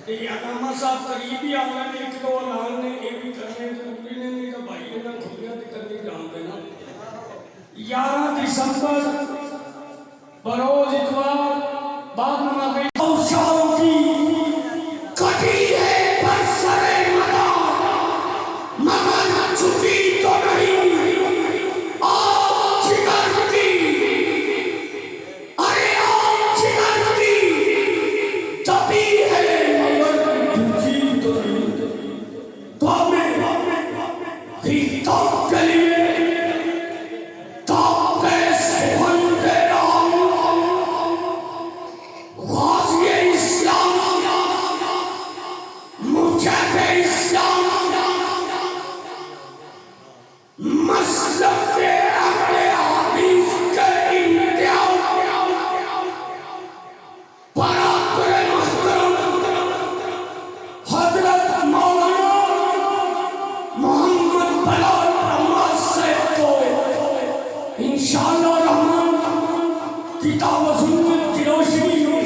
ते अलामा साहब करीब ही आ गए, एक दो ऐलान ने ये भी करने जरूरी ने, नहीं तो भाई इन्हें खुलिया तो करनी जान देना। 11 दिसंबर बरोज इतवार बाद नमाज़ औशाओं की कटी है बरसरे मदा, मगर छुपी तो नहीं आग जिगर की, अरे आग जिगर की तभी है मगर बुझी तो नहीं। तो हमें ही तब के लिए तब कैसे बनते रहो गाज़ी इस्लाम मुजाहिद इस्लाम मसलब के अहले हदीस के इम्तियाज बराबर मुहतरम हजरत मौलाना मोहम्मद बलाल अहमद साहब को इंशाअल्लाह रहमान किताब व सुन्नत की रोशनी में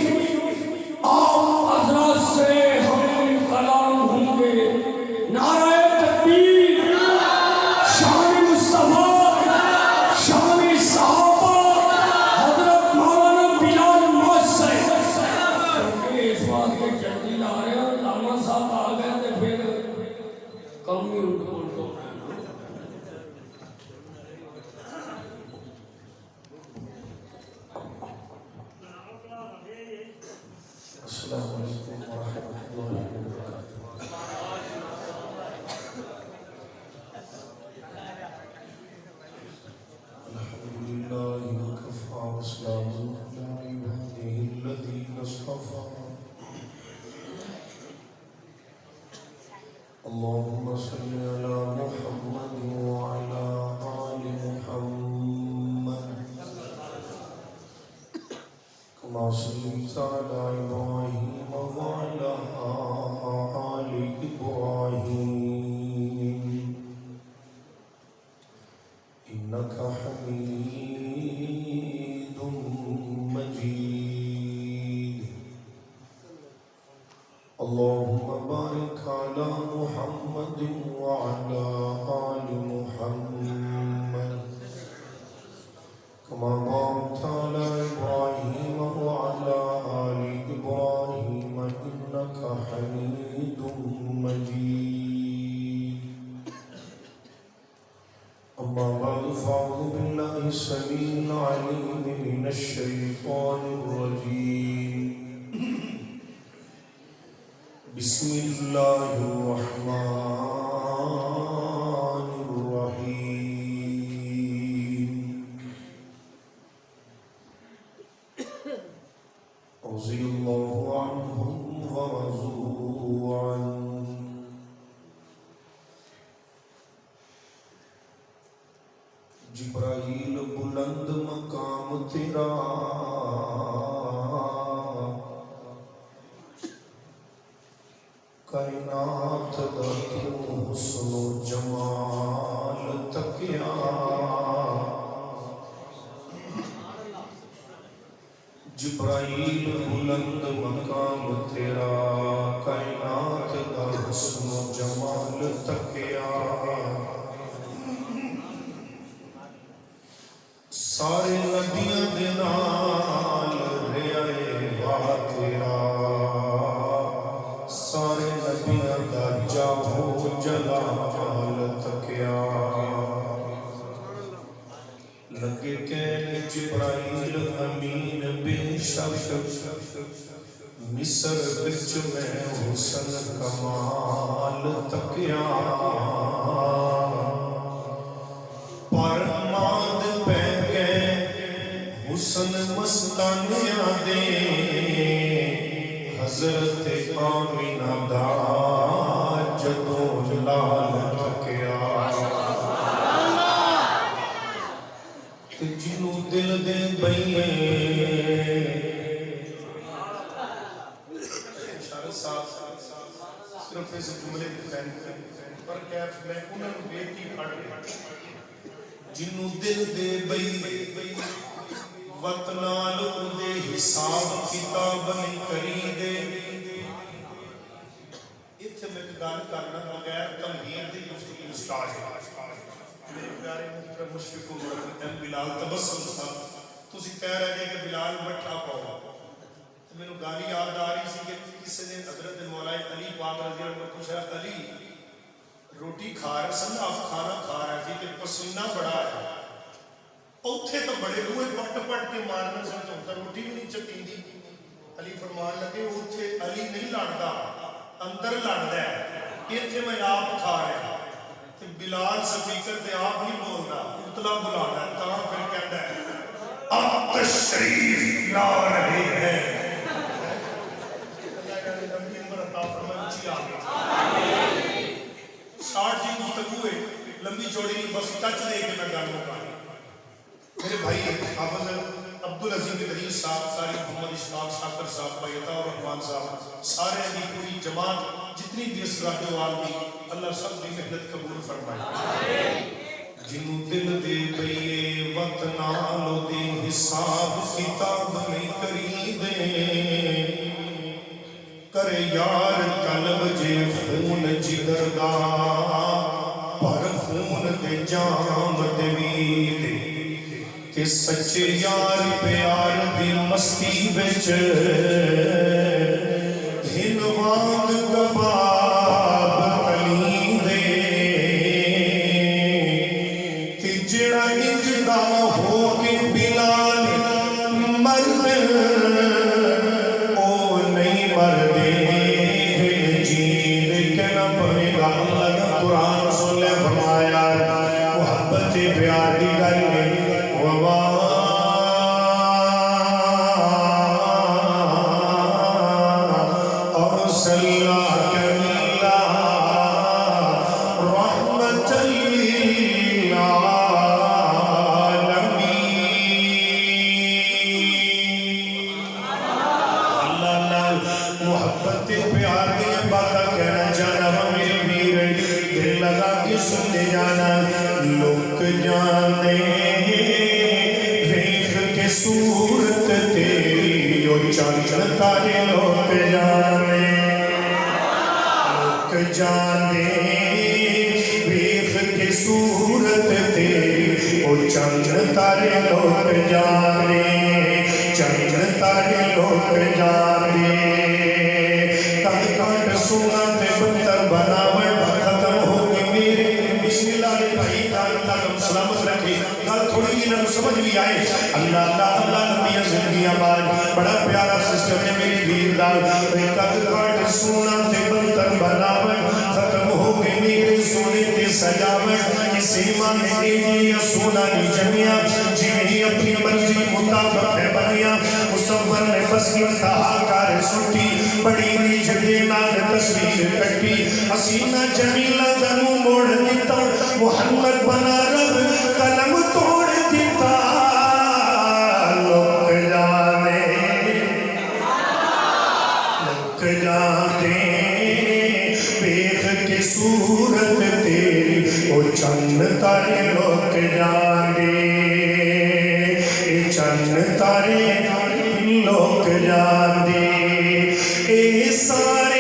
आप हजरत से हम कलाम होंगे। नारे तकबीर, शान मुस्तफा, शान सहाबा, हजरत मौलाना बिलाल अहमद साहब। इस बात के जल्दी ला रहे हैं, लामा साहब आ गए तो फिर कम ही उनको अस्सलामु अलैकुम वरहमतुल्लाहि वबरकातुहू। अल्हम्दुलिल्लाहि वकफ़ा वस्सलामुन अला इबादिहिल्लज़ीना इस्तफ़ा। अल्लाहुम्मा सल्लि अला मुहम्मद व अला आलि मुहम्मद कमा सल्लैता अला इब्राहीम व अला आलि इब्राहीम इन्नका हमीदुम मजीद। अल्लाहुम्मा बारिक अला मुहम्मद व अला आलि मुहम्मद कमा बारकता अला इब्राहीम व अला आलि इब्राहीम इन्नका हमीदुम मजीद। अम्मा बअद फ़अऊज़ु बिल्लाहि अस्समीइल अलीम मिनश शैतानिर रजीम। बिस्मिल्लाहिर रहमानिर रहीम। रज़ियल्लाहु अन्हुम व रज़ू अन्हु। जिब्राईल बुलंद मकाम तेरा, कायनात दा तू हुस्नो जमाल तकिया। जिब्राईल बुलंद मकाम तेरा, कायनात दा हुस्नो जमाल तकिया। सारे नबियां दे नाल रहा वाह तेरा, सारे नबियां दा जाहो जलाल तकिया। लगे कहने जिब्राईल अमीन बेशक मिस्र बिच मैं हुसन कमाल तकिया। पर माद पै गए हुसन मस्तानिया दे, हजरत आमिना दा जदों लाल तकिया। ते जिन्नू दिल दे बइए सिर्फ इस जुमले की फैन पर क्या मैं उन्होंने बेटी पढ़ रहा। जिन्नू दिल दे बई वतनाल उदे हिसाब किताब नहीं करी दे, बिलाल तबस्सुम साहब तुसी कह रहे थे कि बिलाल मठा पाओ तो मैंने गाली याद आ रही सी कि किसी ने हजरत मौलाए अली पाक रज़ी अल्लाह ने पूछा अली रोटी खा रहे सन आप खाना खा रहे थे कि पसीना बड़ा है उत्थे तो बड़े बूहे पट पट के मारने सन तो उनका रोटी भी नहीं चकींदी अली फरमान लगे उत्थे अली नहीं लड़दा अंदर लड़दा है इत्थे मैं आप खा रहा ते बिलाल स्पीकर ते आप नहीं बोलदा उतला बुलाना तां फिर कहता है आप तशरीफ ला रहे हैं लंबी उम्र अता फरमाए ऊंची आमीन 60 जी गुफ्तगू है लंबी चौड़ी बस टच दे के मैं गल मुका मेरे भाई हाफिज अब्दुल अजीम तरीन साहब कारी मोहम्मद इशफाक शाकर साहब भाई अता रहमान साहब सारे की पूरी जमात जितनी भी इस राजवाल की अल्लाह सब की मेहनत कबूल फरमाए जिन्हों दिल दे पईए वक्त नालो दे हिसाब किताब नहीं करी दे करे यार कलब जे खून जिगर दा पर खून दे जाम दे वीर कि सच्चे यार प्यार दी मस्ती विच हिन वांग कबाब कली दे कि जेड़ा इंजदा हो के बिलाल मरदे ओ नहीं मरदे जीद के न पड़ेगा अल्लाह कुरान सुन ले फरमाया मोहब्बत प्यार दी गल सुनते जाना लोग जाने वेख के सूरत तेरी ओ चंद तारे लोग जाने वेख के सूरत तेरी ओ चंद तारे लोग जाने चंद तारे लोग जाने तब काट सुना ते बंतर बनावट सलामत रखे गल थोड़ी जी ना समझ भी आए अल्लाह अल्लाह अल्लाह लंबिया जिंदगियां बाज बड़ा प्यारा सिस्टम है मेरी वीर दा कद काट सोना ते बंतर बनावट खत्म हो गई मेरे सोने ते सजावट किसी मां ने ये सोना नहीं जमिया जिन्हें अपनी मर्जी मुताबिक है बनिया मुसव्वर ने बस इंतहा कर सुटी बड़ी हुई जगह नाल तस्वीर कटी हसीना जमीला दा मुंह मोड़ दिता मोहम्मद बना रब कलम तोड़ दिता लोग जाने वेख के सूरत तेरी ओ चंद तारे लोग जाने चंद तारे लोग जाने ए सारे